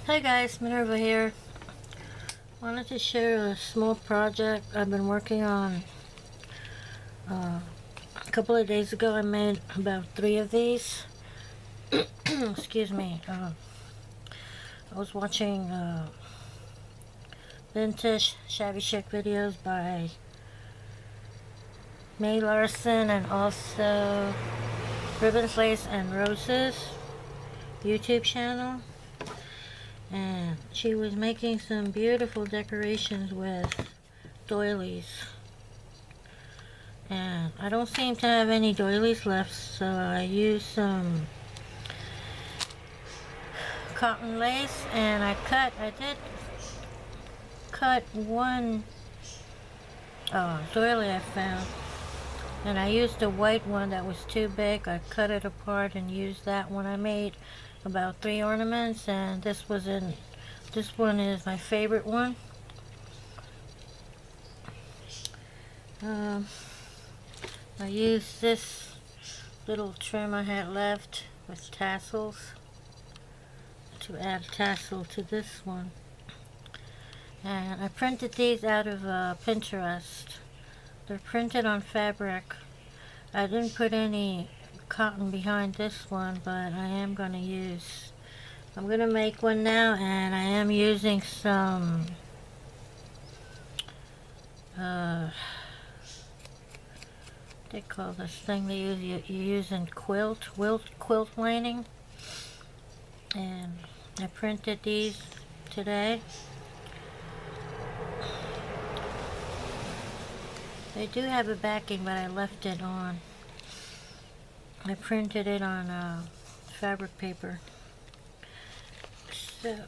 Hi guys, Minerva here. Wanted to share a small project I've been working on. A couple of days ago I made about 3 of these. Excuse me. I was watching vintage Shabby Chic videos by May Larson and also Ribbons, Lace and Roses YouTube channel. And she was making some beautiful decorations with doilies. And I don't seem to have any doilies left, so I used some cotton lace and I did cut one doily I found. And I used a white one that was too big. I cut it apart and used that one. I made about 3 ornaments, and this one is my favorite one. I used this little trim I had left with tassels to add a tassel to this one. And I printed these out of Pinterest. They're printed on fabric. I didn't put any cotton behind this one, but I'm going to make one now, and I am using some they call this thing you use in quilt lining, and I printed these today. They do have a backing, but I left it on. I printed it on fabric paper. So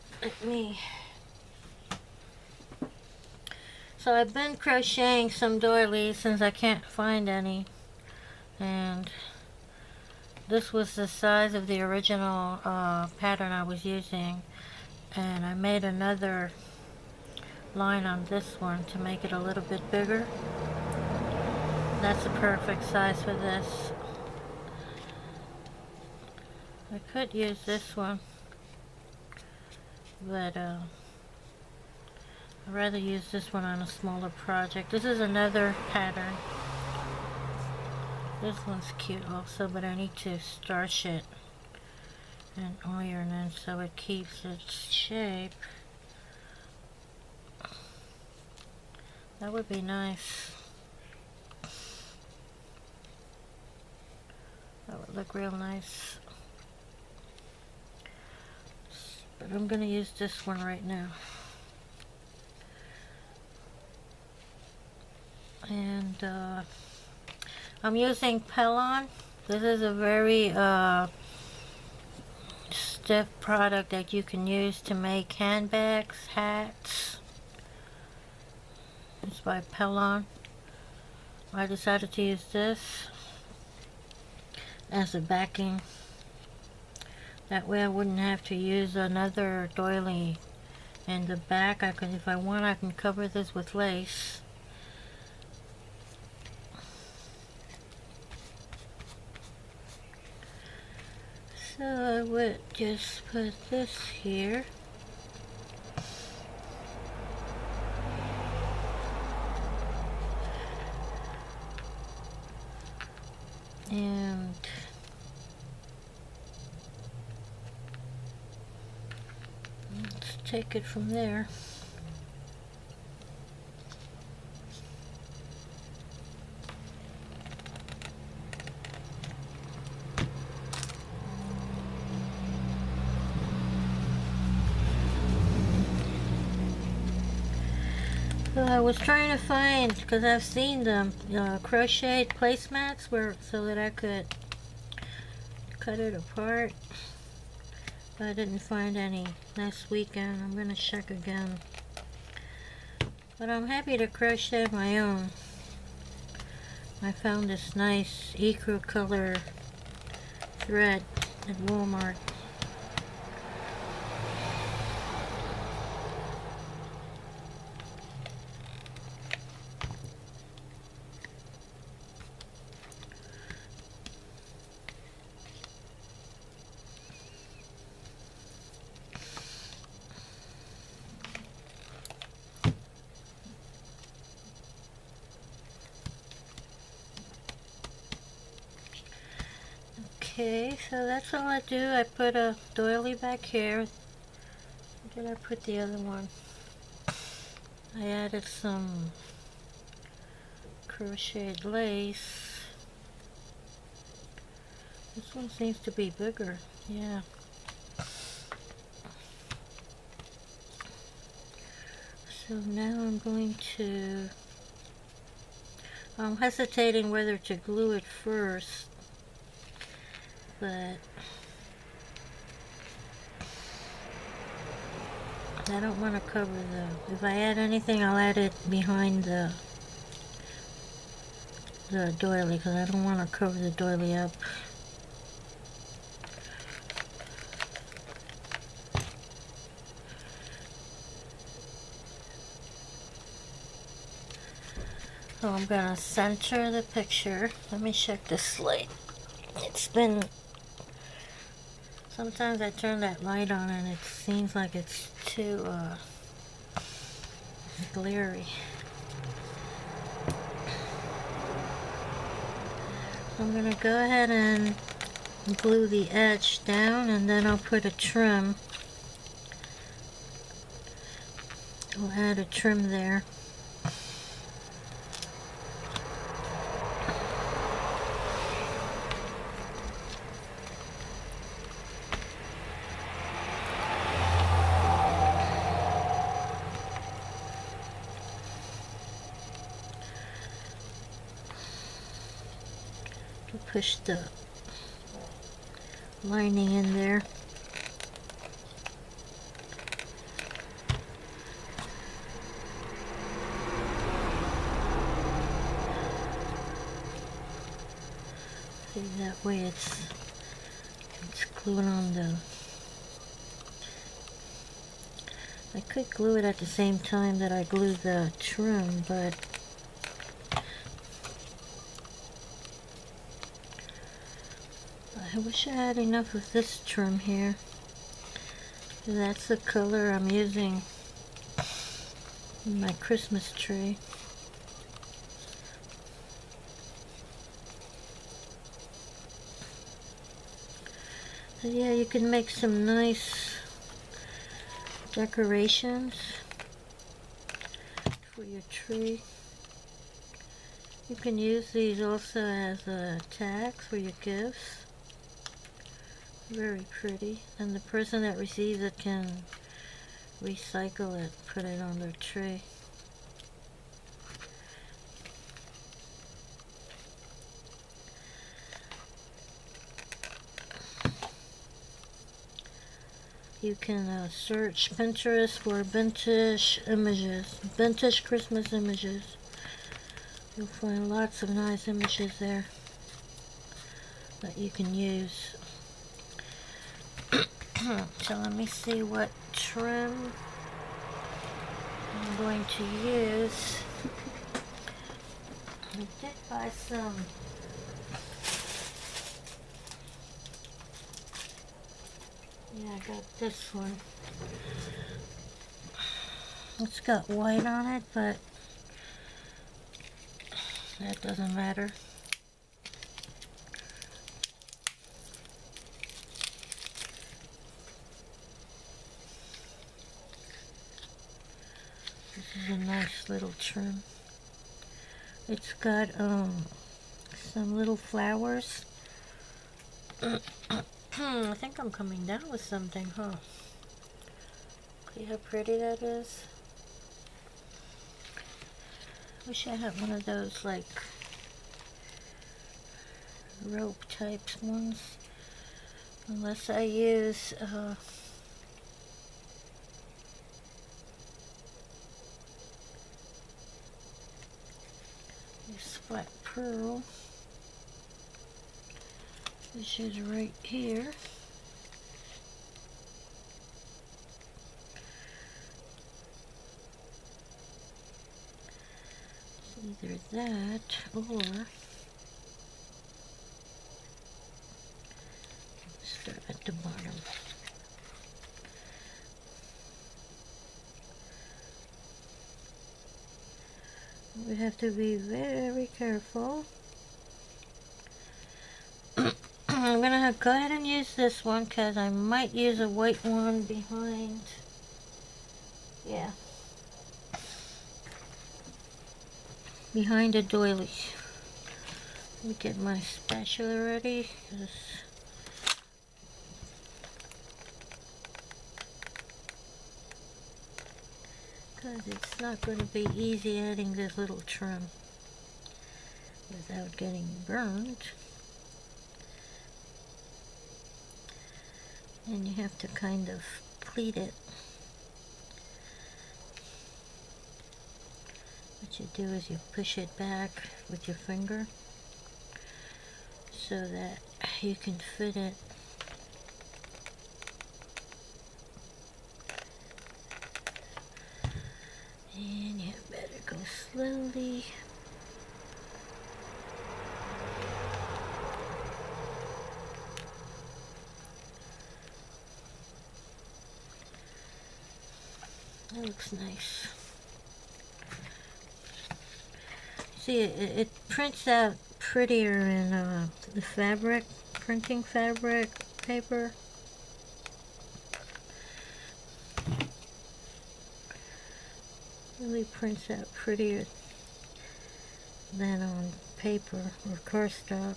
I've been crocheting some doilies since I can't find any, and this was the size of the original pattern I was using, and I made another line on this one to make it a little bit bigger. That's the perfect size for this. I could use this one, but I'd rather use this one on a smaller project. This is another pattern. This one's cute also, but I need to starch it and iron it so it keeps its shape. That would be nice. That would look real nice. But I'm going to use this one right now. And I'm using Pellon. This is a very stiff product that you can use to make handbags, hats. It's by Pellon. I decided to use this as a backing. That way I wouldn't have to use another doily in the back. If I want, I can cover this with lace. So I would just put this here. And let's take it from there. So I was trying to find, because I've seen them, crocheted placemats so that I could cut it apart. But I didn't find any last weekend. I'm going to check again. But I'm happy to crochet my own. I found this nice ecru color thread at Walmart. Okay, so that's all I do. I put a doily back here. Where did I put the other one? I added some crocheted lace. This one seems to be bigger. Yeah. So now I'm going to... I'm hesitating whether to glue it first, but I don't want to cover if I add anything, I'll add it behind the doily, because I don't want to cover the doily up. So I'm going to center the picture. Let me check this light. It's been... Sometimes I turn that light on and it seems like it's too glary. I'm going to go ahead and glue the edge down, and then I'll put a trim. I'll add a trim there. To push the lining in there. See, that way it's glued on the... I could glue it at the same time that I glue the trim, but I wish I had enough of this trim here. That's the color I'm using in my Christmas tree. So yeah, you can make some nice decorations for your tree. You can use these also as tags for your gifts. Very pretty, and the person that receives it can recycle it, put it on their tree. You can search Pinterest for vintage images, vintage Christmas images. You'll find lots of nice images there that you can use. So let me see what trim I'm going to use. I did buy some I got this one. It's got white on it, but that doesn't matter. This is a nice little trim. It's got some little flowers. I think I'm coming down with something, huh? See how pretty that is? Wish I had one of those like rope type ones. Unless I use this flat pearl, which is right here. Either that or start at the bottom. We have to be very careful. I'm gonna go ahead and use this one because I might use a white one behind. Yeah. Behind the doily. Let me get my spatula ready. Because it's not going to be easy adding this little trim without getting burned. And you have to kind of pleat it. What you do is you push it back with your finger so that you can fit it. And you better go slowly. That looks nice. See, it prints out prettier in the fabric, printing fabric paper. Really prints out prettier than on paper or cardstock.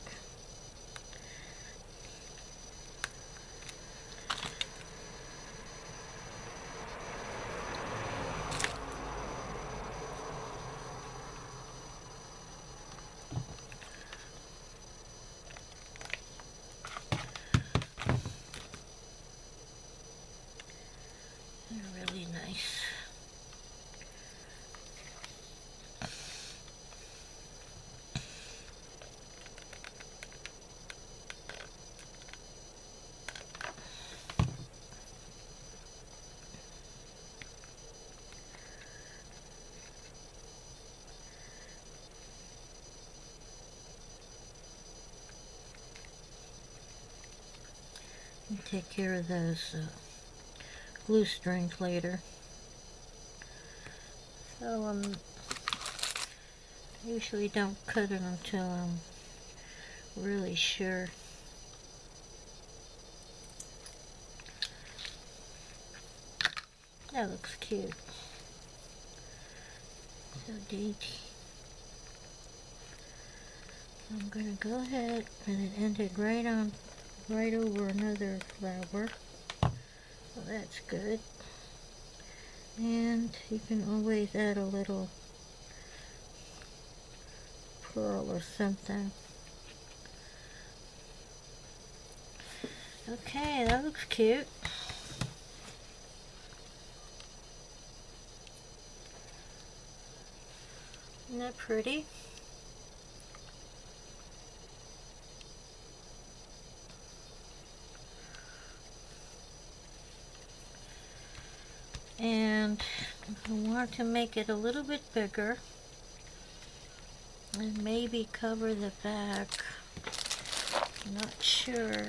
They're really nice. And take care of those glue strings later. So usually don't cut it until I'm really sure. That looks cute. So dainty. I'm gonna go ahead and it ended right over another flower. So that's good. And you can always add a little pearl or something. Okay, that looks cute. Isn't that pretty? And I want to make it a little bit bigger and maybe cover the back. I'm not sure.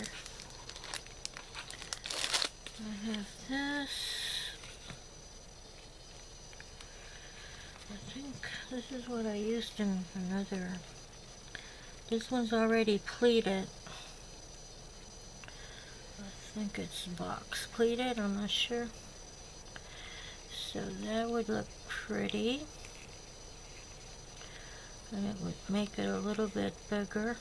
I have this. I think this is what I used in another. This one's already pleated. I think it's box pleated, I'm not sure. So that would look pretty. And it would make it a little bit bigger.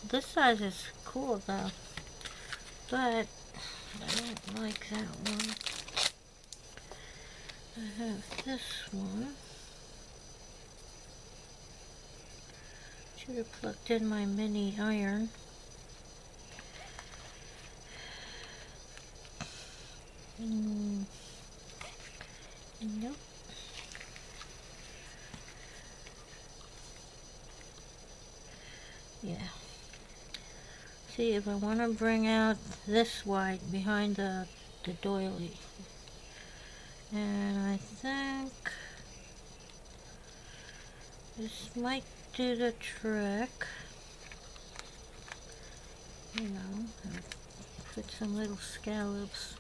This size is cool though, but I don't like that one. I have this one. Should have plugged in my mini iron. Nope. Yeah. See, if I want to bring out this white behind the doily, and I think this might do the trick. You know, put some little scallops.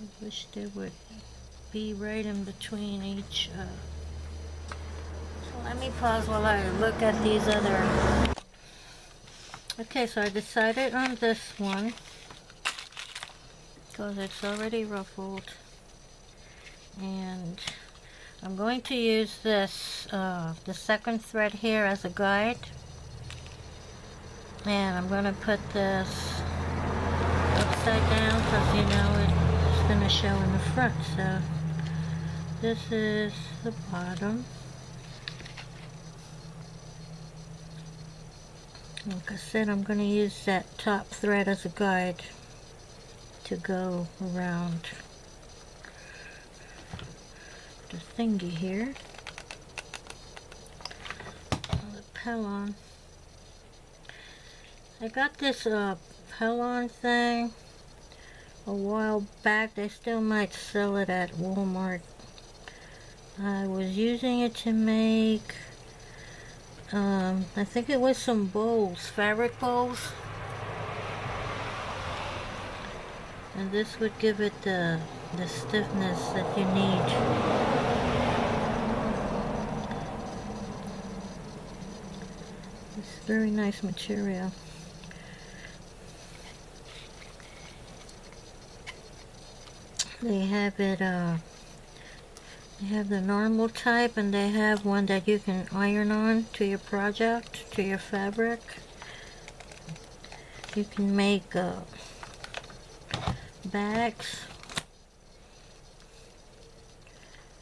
I wish they would be right in between each. So let me pause while I look at these other Okay, so I decided on this one because it's already ruffled, and I'm going to use this, the second thread here as a guide, and I'm going to put this upside down because you know it's going to show in the front. So this is the bottom. Like I said, I'm going to use that top thread as a guide to go around the thingy here. The pellon. I got this pellon thing a while back. They still might sell it at Walmart. I was using it to make I think it was some bowls, fabric bowls, and this would give it the stiffness that you need. It's very nice material. They have it, they have the normal type, and they have one that you can iron on to your project, to your fabric. You can make bags.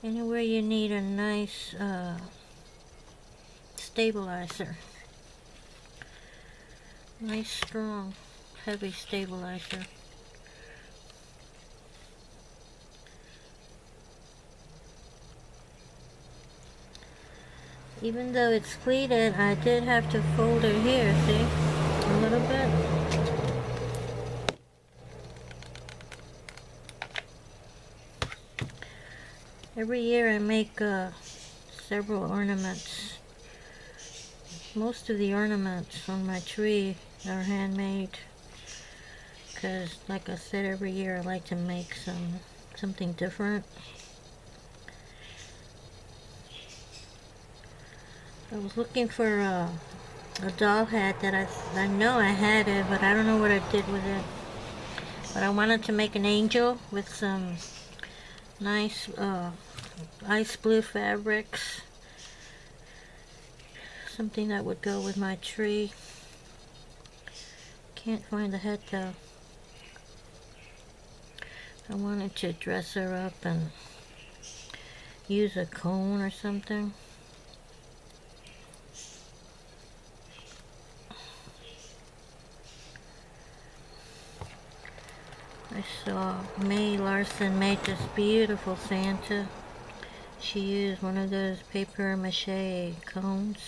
Anywhere you need a nice stabilizer. Nice, strong, heavy stabilizer. Even though it's pleated, I did have to fold it here, see? A little bit. Every year I make several ornaments. Most of the ornaments on my tree are handmade. Because, like I said, every year I like to make something different. I was looking for a doll hat that I know I had it, but I don't know what I did with it. But I wanted to make an angel with some nice ice blue fabrics. Something that would go with my tree. Can't find the head though. I wanted to dress her up and use a cone or something. I saw May Larson made this beautiful Santa. She used one of those paper mache cones.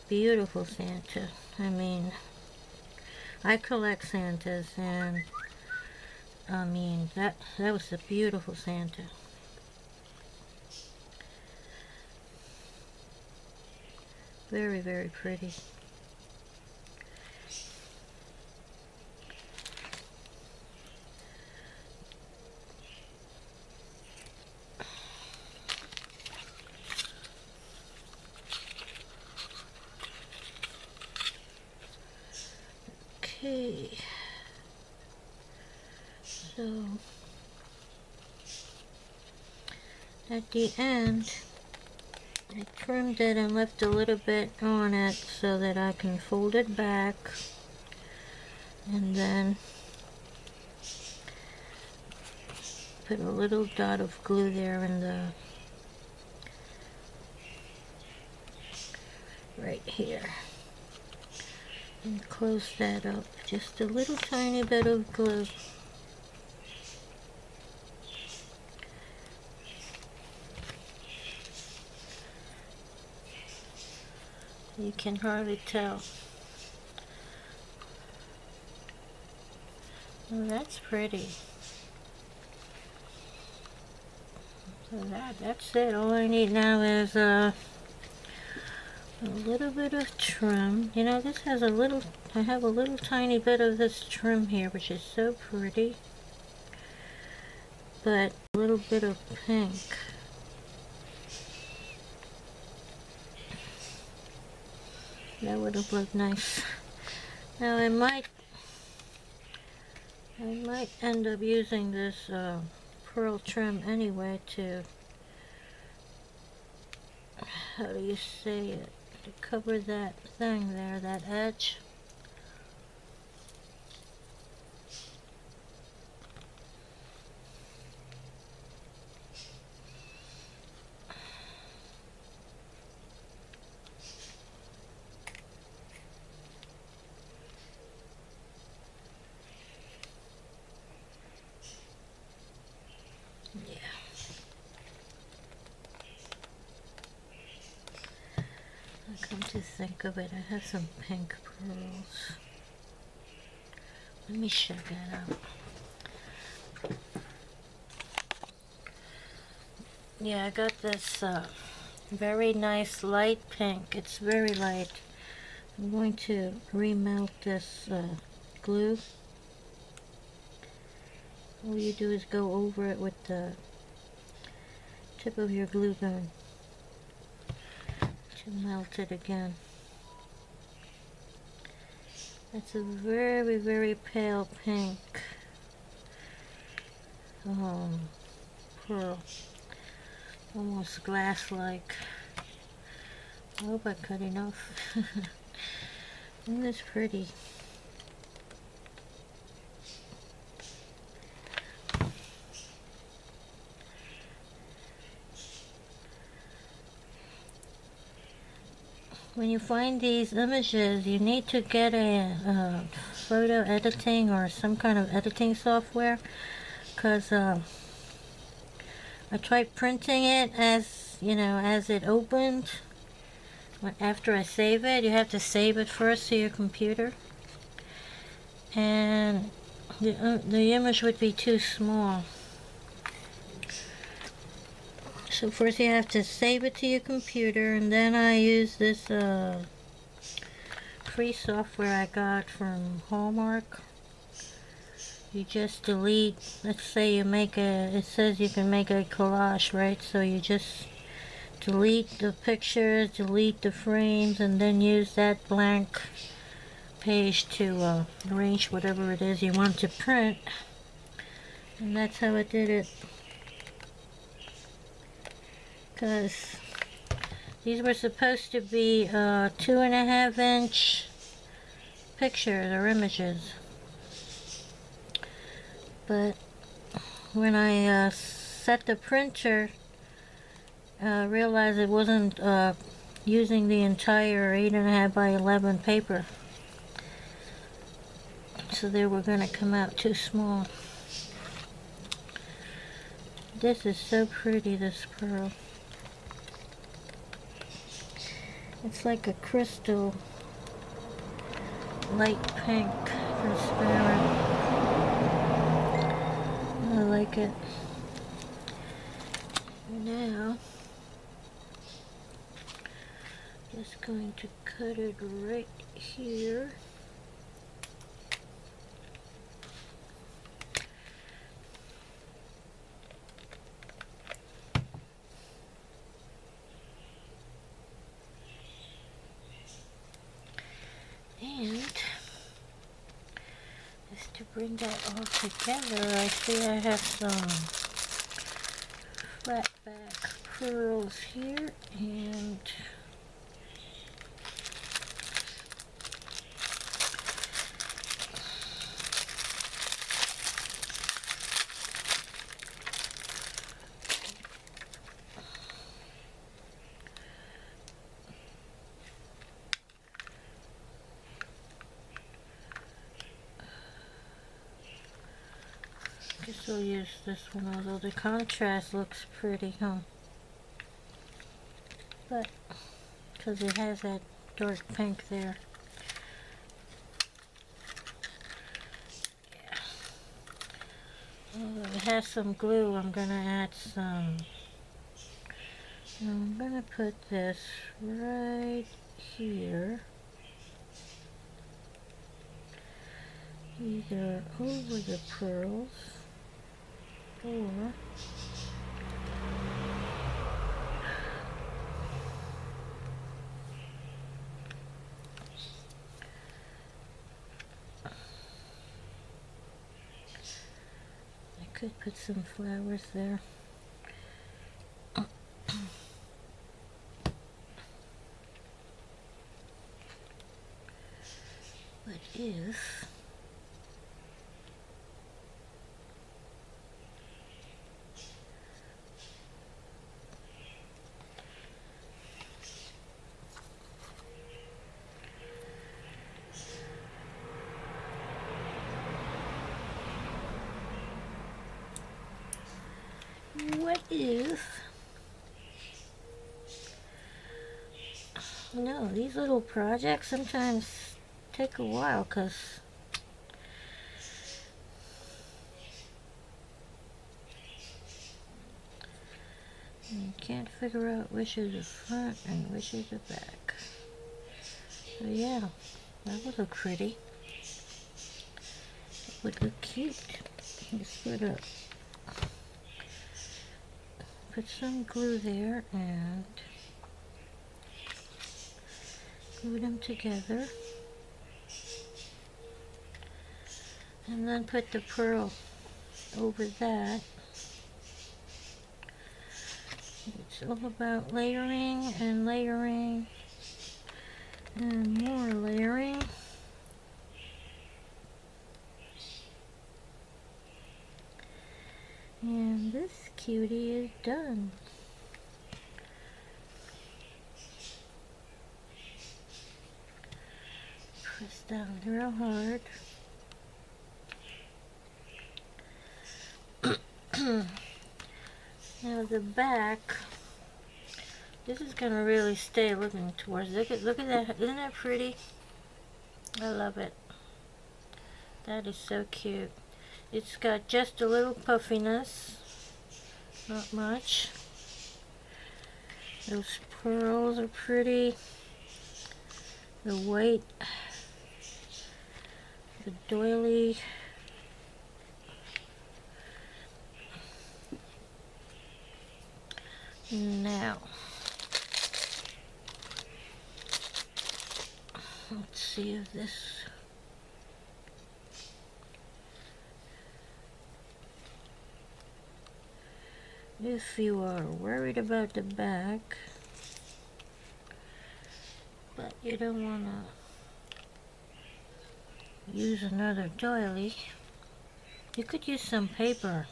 Beautiful Santa. I mean, I collect Santas, and I mean, that was a beautiful Santa. Very, very pretty. Okay, so at the end I trimmed it and left a little bit on it so that I can fold it back, and then put a little dot of glue there in the right here. And close that up. Just a little tiny bit of glue. You can hardly tell. Oh, that's pretty. So that's it. All I need now is a little bit of trim. You know, this has I have a little tiny bit of this trim here, which is so pretty. But a little bit of pink. That would have looked nice Now I might end up using this pearl trim anyway to, how do you say it, to cover that thing there, that edge. Come to think of it, I have some pink pearls. Let me check that out. Yeah, I got this very nice light pink. It's very light. I'm going to remelt this glue. All you do is go over it with the tip of your glue gun to melt it again. It's a very, very pale pink pearl, almost glass-like. I hope I cut enough. Isn't this pretty? When you find these images, you need to get a photo editing or some kind of editing software, because I tried printing it as, you know, as it opened. After I save it, you have to save it first to your computer, and the image would be too small. So first you have to save it to your computer, and then I use this free software I got from Hallmark. You just delete, let's say you make it says you can make a collage, right? So you just delete the pictures, delete the frames, and then use that blank page to arrange whatever it is you want to print. And that's how I did it. Because these were supposed to be 2.5-inch pictures or images, but when I set the printer, realized it wasn't using the entire 8.5 by 11 paper, so they were going to come out too small. This is so pretty, this pearl. It's like a crystal, light pink, transparent. I like it. Now, just going to cut it right here. And just to bring that all together, I see I have some flat back pearls here, and I guess I'll use this one, although the contrast looks pretty, huh? But, because it has that dark pink there. Yeah. Although it has some glue, I'm going to add some. I'm going to put this right here. Either over the pearls, or Could put some flowers there. What if no, these little projects sometimes take a while because you can't figure out which is the front and which is the back. So yeah, that would look pretty. It would look cute. Just put some glue there and glue them together. And then put the pearl over that. It's all about layering and layering and more layering. And this cutie is done. Press down real hard. Now the back, this is gonna really stay looking towards. Look at that! Isn't that pretty? I love it. That is so cute. It's got just a little puffiness, not much. Those pearls are pretty. The white, the doily. Now, let's see if this. If you are worried about the back, but you don't want to use another doily, you could use some paper.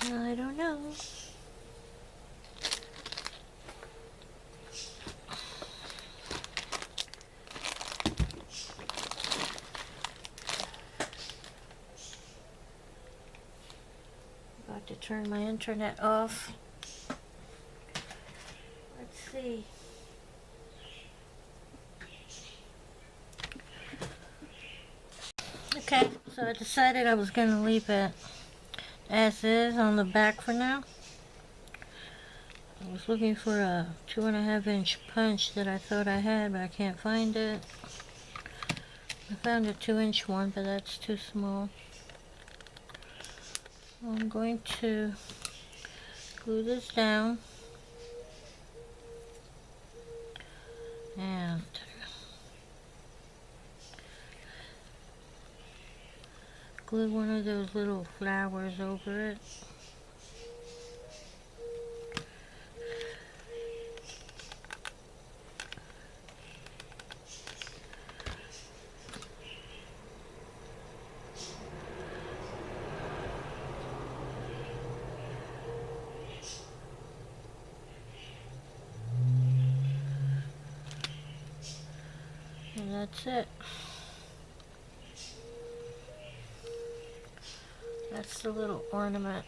I don't know. About to turn my internet off. Let's see. Okay, so I decided I was going to leave it as is on the back for now. I was looking for a 2.5 inch punch that I thought I had, but I can't find it. I found a 2-inch one, but that's too small. I'm going to glue this down and glue one of those little flowers over it. And that's it. That's the little ornament.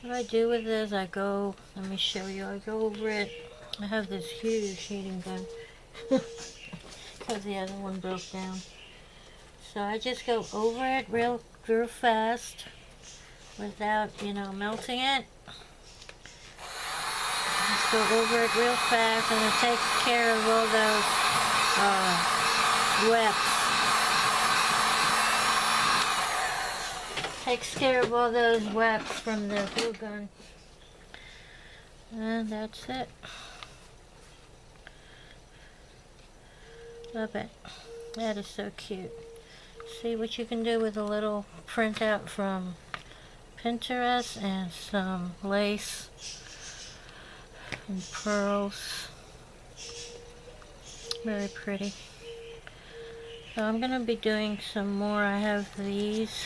What I do with this, I go, let me show you, I go over it. I have this huge heating gun because the other one broke down. So I just go over it real fast without, melting it. go over it real fast, and it takes care of all those webs. Takes care of all those webs from the glue gun. And that's it. Love it. That is so cute. See what you can do with a little printout from Pinterest and some lace and pearls. Very pretty. So I'm going to be doing some more. I have these.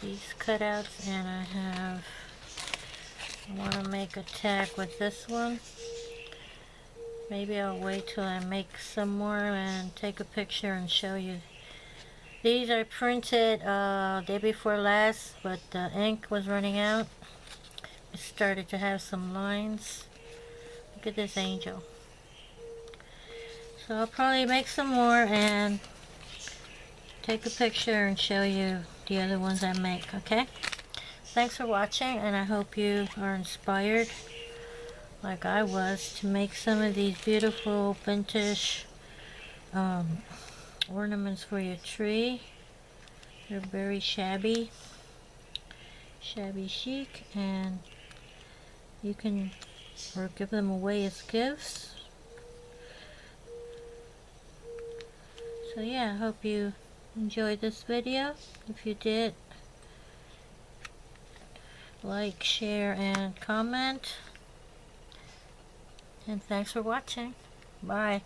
These cutouts, and I want to make a tag with this one. Maybe I'll wait till I make some more and take a picture and show you. These I printed day before last, but the ink was running out. It started to have some lines. Look at this angel. So I'll probably make some more and take a picture and show you the other ones I make, okay? Thanks for watching, and I hope you are inspired like I was to make some of these beautiful vintage ornaments for your tree. They're very shabby chic, and you can or give them away as gifts. So yeah, I hope you enjoyed this video. If you did, like, share, and comment. And thanks for watching. Bye.